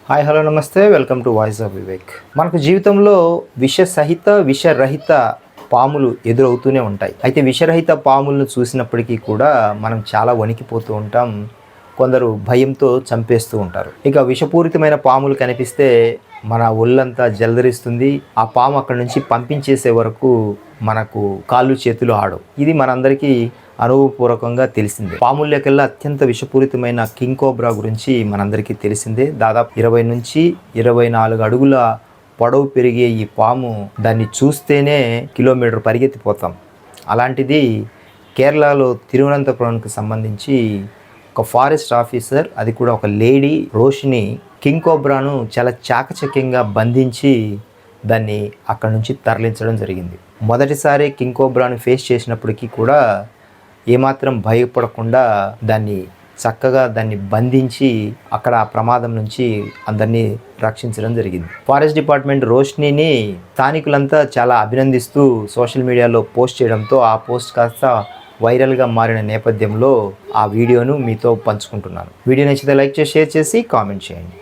Hi hello నమస్తే, welcome to voice of Vivek. మనకు జీవితంలో విషరహిత పాములు ఎదురవుతూనే ఉంటాయి. అయితే విషరహిత పాములను చూసినప్పటికీ కూడా మనం చాలా వణికిపోతూ ఉంటాం. కొందరు భయంతో చంపేస్తూ ఉంటారు. ఇక విషపూరితమైన పాములు కనిపిస్తే మన ఒళ్ళంతా జలదరిస్తుంది. ఆ పాము అక్కడి నుంచి పంపించేసే వరకు మనకు కాళ్ళు చేతులు ఆడవు. ఇది మనందరికీ అనుభవపూర్వకంగా తెలిసిందే. పాముల్లోకెల్లా అత్యంత విషపూరితమైన కింగ్ కోబ్రా గురించి మనందరికీ తెలిసిందే. దాదాపు 20 నుంచి 24 అడుగుల పొడవు పెరిగే ఈ పాము, దాన్ని చూస్తేనే కిలోమీటర్ పరిగెత్తిపోతాం. అలాంటిది కేరళలో తిరువనంతపురంకి సంబంధించి ఒక ఫారెస్ట్ ఆఫీసర్, అది కూడా ఒక లేడీ రోషిని, కింగ్ కోబ్రాను చాలా చాకచక్యంగా బంధించి దాన్ని అక్కడి నుంచి తరలించడం జరిగింది. మొదటిసారి కింగ్ కోబ్రాను ఫేస్ చేసినప్పటికీ కూడా ఏమాత్రం భయపడకుండా దాన్ని బంధించి అక్కడ ఆ ప్రమాదం నుంచి అందరినీ రక్షించడం జరిగింది. ఫారెస్ట్ డిపార్ట్మెంట్ రోషినిని స్థానికులంతా చాలా అభినందిస్తూ సోషల్ మీడియాలో పోస్ట్ చేయడంతో ఆ పోస్ట్ కాస్త వైరల్గా మారిన నేపథ్యంలో ఆ వీడియోను మీతో పంచుకుంటున్నాను. వీడియో నచ్చితే లైక్ చేసి, షేర్ చేసి, కామెంట్ చేయండి.